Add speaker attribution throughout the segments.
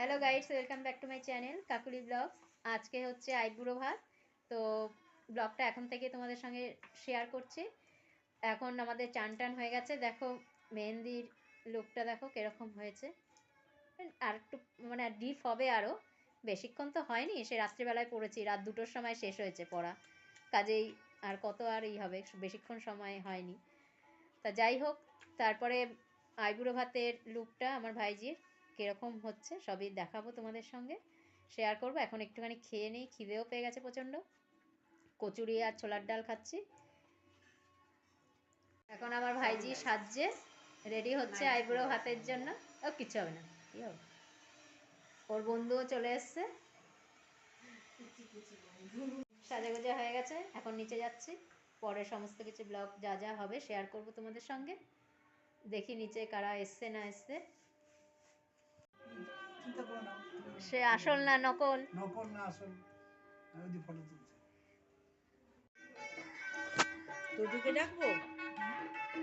Speaker 1: Hello guys, welcome back to my channel Kakuli blogs. আজকে হচ্ছে আইবুড়ো ভাত। তো ব্লগটা এখন থেকে তোমাদের সঙ্গে শেয়ার করছি। এখন আমাদের চান টান হয়ে গেছে। দেখো মেহেন্দির লুকটা দেখো কিরকম হয়েছে। আর একটু মানে ডিপ হবে, আরও বেশিক্ষণ তো হয়নি, সে রাত্রিবেলায় পড়েছি, রাত 2টোর সময় শেষ হয়েছে পড়া। কাজেই আর কত আর হবে, বেশিক্ষণ সময় হয়নি। তা যাই হোক, তারপরে আইবুড়ো ভাতের লুকটা আমার ভাইজির কীরকম হচ্ছে সবই দেখাবো তোমাদের সঙ্গে, শেয়ার করব। এখন একটুখানি খেয়ে নিই, খিদেও পেয়ে গেছে প্রচণ্ড। কচুরি আর ছোলার ডাল খাচ্ছি। এখন আমার ভাইজি সাজছে, রেডি হচ্ছে আইবুড়ো ভাতের জন্য। ও কিচ্ছু হবে না, কী হবে। ওর বন্ধুও চলে এসছে, সাজাগোজা হয়ে গেছে। এখন নিচে যাচ্ছি, পরে সমস্ত কিছু ব্লগ যা যা হবে শেয়ার করব তোমাদের সঙ্গে। দেখি নিচে কারা এসছে না এসছে। সে আসল না নকল?
Speaker 2: নকল না আসল। আমি ফটো তুলছি।
Speaker 3: তোদেরকে ডাকবো,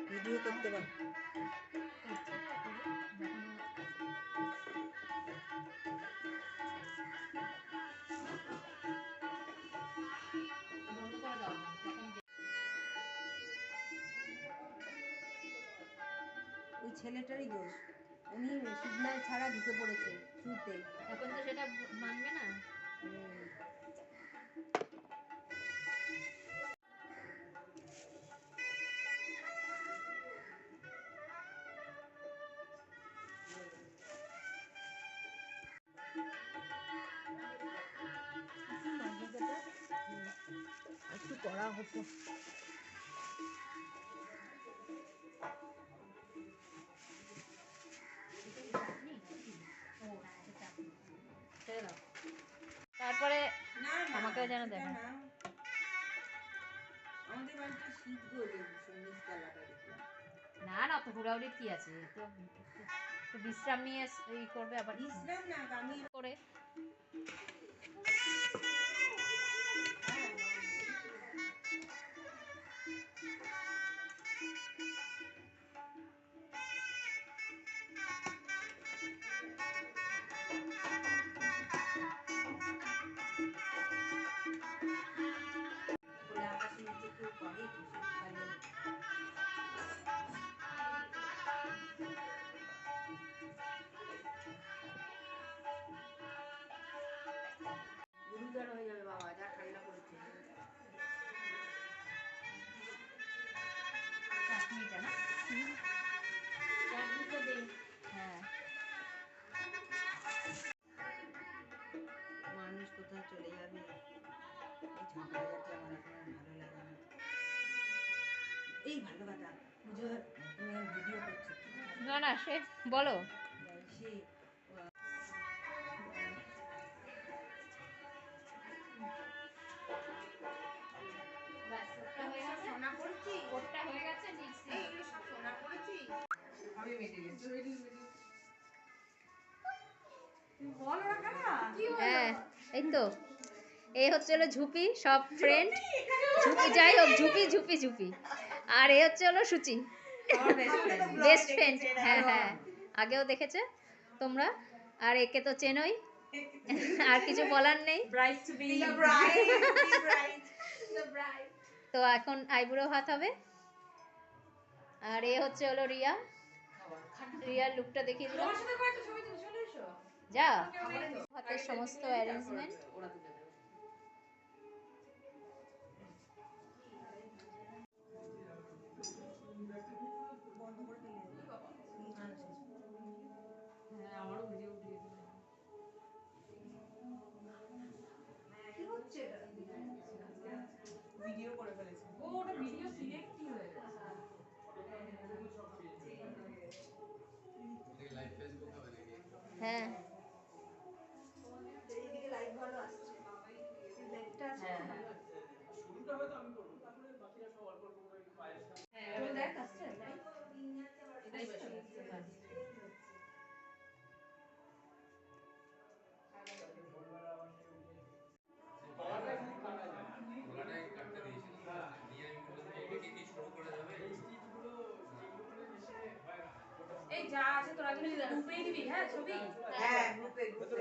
Speaker 3: ভিডিও করতে পার। ওই ছেলেটারই দোষ, উনি সিগন্যাল ছাড়া ঢুকে পড়েছে শুরুতে।
Speaker 1: এখন তো সেটা মানবে না।
Speaker 3: একটু করা হতো।
Speaker 1: তারপরে আমাকেও যেন দেখা।
Speaker 3: আমাদের বাড়িতে শীত গলে নিচতলাটা দেখলাম।
Speaker 1: না না, তো হুড়াহুড়ির কি আছে, তো একটু বিশ্রাম নিয়ে এই করবে আবার
Speaker 3: বিশ্রাম না, আমি
Speaker 1: করে।
Speaker 3: খোলা আকাশের নিচে কেউ করে শীতকালে? গুরুতর হয়ে যাবে বাবা, যা ঠান্ডা পড়েছে।
Speaker 1: চাটনিটা না,
Speaker 3: চাটনিটা দে।
Speaker 1: হ্যাঁ।
Speaker 3: মানুষ কোথায় চলে যাবে, এই ঝগড়াঝাটি আমার এখন আর ভালো লাগে না। এই ভালো কথা, পুজো তুমি ভিডিও করছো?
Speaker 1: না না, সে বলো।
Speaker 3: সে সোনা করেছি,
Speaker 1: ওরটা হয়ে গেছে, নিচ্ছি।
Speaker 3: সোনা করেছি।
Speaker 2: আমি মিটে গেছি।
Speaker 1: হ্যাঁ, এই তো এই হচ্ছে হলো ঝুপি, সব ফ্রেন্ড ঝুপি, যাই হোক ঝুপি ঝুপি ঝুপি। আর এ হচ্ছে হলো সুচি, বেস্ট ফ্রেন্ড। হ্যাঁ হ্যাঁ, আগেও দেখেছে তোমরা। আর একে তো চেনোই, আর কিছু বলার নেই। তো এখন আইবুড়ো ভাত হবে। আর এ হচ্ছে হলো রিয়া, রিয়ার লুকটা দেখিয়ে দিলাম। যা ভাতের সমস্ত অ্যারেঞ্জমেন্ট।
Speaker 3: বন্ধ করে দিলে ভিডিও করে ফেলেছে। ও ওটা ভিডিও সিলেক্টই হয়ে গেছে।
Speaker 2: লাইভ ফেসবুক হবে নাকি?
Speaker 1: হ্যাঁ
Speaker 3: এইদিকে লাইট ভালো আসছে। লাইটটা আছে।
Speaker 4: শুরুটা হয়তো আমি করব, তারপরে বাকিরা সব অল্প অল্প করে পায়ের সাথে।
Speaker 3: তো দেখ আসছে লাইট।
Speaker 4: এটাই বেশি গলাটাই খালি কাটা যায়,
Speaker 5: গলাটাই কাটতে দিয়েছিল। দিয়ে আমি বললাম যে এটা কি শুরু করা যাবে?
Speaker 4: এই স্টিচগুলো যেগুলো করে মেশিনে হয় না।
Speaker 6: এই যা আছে তোরা কিন্তু গ্রুপেই দিবি, হ্যাঁ ছবি।
Speaker 3: হ্যাঁ গ্রুপে
Speaker 4: হয়তো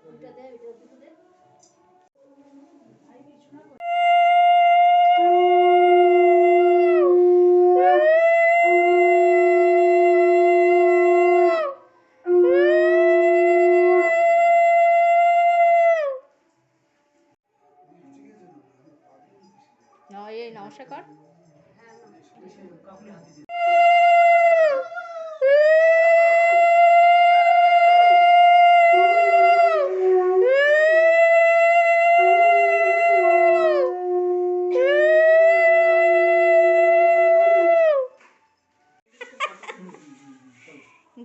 Speaker 1: ওইটা দে, ওইটা দুটো দে। এই নমস্কার কর।
Speaker 2: কাকুলি হাতি দিয়ে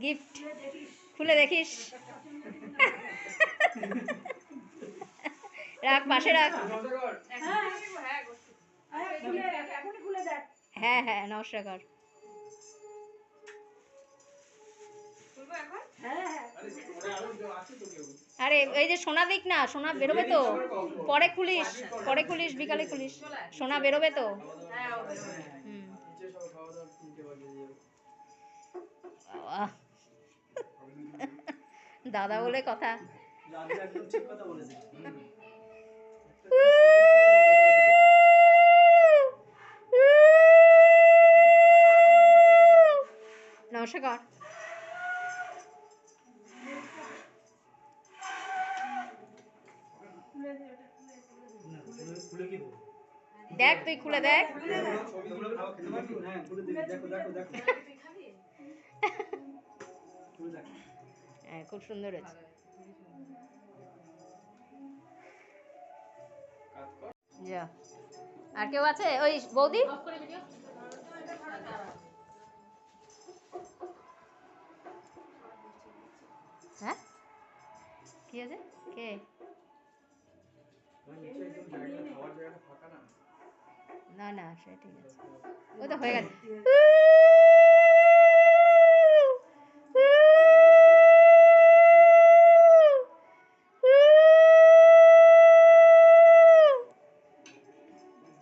Speaker 1: গিফট খুলে দেখিস। রাখ, পাশে রাখ। হ্যাঁ হ্যাঁ, নমস্কার কর। আরে এই যে সোনা দিক না, সোনা বেরোবে তো, পরে খুলিস, পরে খুলিস, বিকালে খুলিস, সোনা বেরোবে তো। হুম। বাবা, দাদা বলে কথা।
Speaker 2: রাজু একদম ঠিক কথা বলেছে।
Speaker 1: নমস্কার কর।
Speaker 2: খুলে কি
Speaker 1: দেখ, তুই খুলে দেখ।
Speaker 2: তোমরা খাওয়া খেতে পারবি? হ্যাঁ, খুলে দেখি, দেখো দেখো দেখো। খুলে দেখো।
Speaker 1: হ্যাঁ, খুব সুন্দর হয়েছে। যা, আর কেউ আছে? ওই বৌদি, হ্যাঁ কি আছে? কে? না না, সে ঠিক আছে, ওই তো হয়ে গেছে।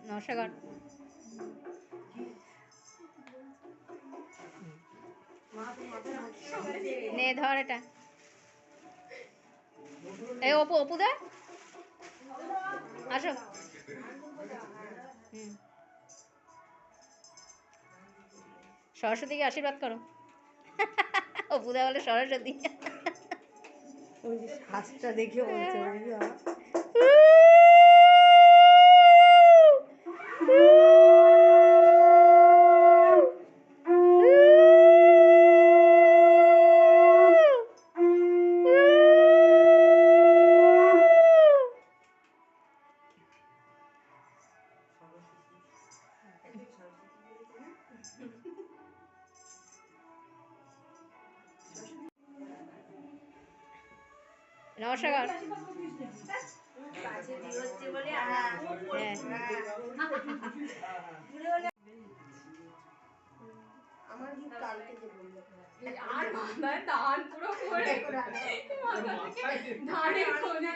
Speaker 1: নমস্কার। নে ধর এটা। এই অপু, অপু দে, আসো। হুম, সরস্বতীকে আশীর্বাদ করো। অপুদা বলে সরস্বতী।
Speaker 3: ওই যে হাঁসটা দেখে বলছে
Speaker 1: নমস্কার।
Speaker 3: আমার কি কালকে যে বললো
Speaker 6: আর মাথায় ধান পুরো পড়ে মাথা থেকে ধানে খোঁজে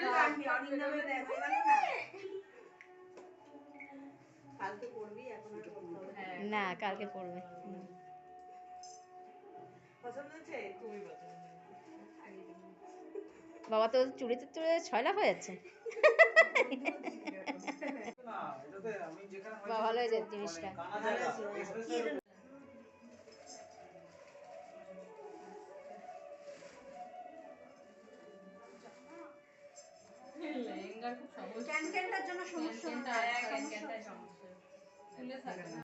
Speaker 3: কালকে পড়বি, এখন আর পড়তে হবে না।
Speaker 1: না, কালকে পড়বে।
Speaker 3: পছন্দ হয়েছে? খুবই পছন্দ।
Speaker 1: বাবা তো চুড়িতে চুড়ে 6 লাখ হয়ে যাচ্ছে।
Speaker 2: না, এটাতে আমি যেখানে
Speaker 1: বাহ, ভালো হয়েছে জিনিসটা।
Speaker 2: কানা জায়গা, এক্সপ্রেস
Speaker 6: লেহেঙ্গার খুব সমস্যা।
Speaker 3: ক্যানক্যানটার জন্য সমস্যা
Speaker 6: ক্যানক্যানটা
Speaker 3: হয়।
Speaker 6: ক্যানক্যানটার সমস্যা। খুলে থাকে না।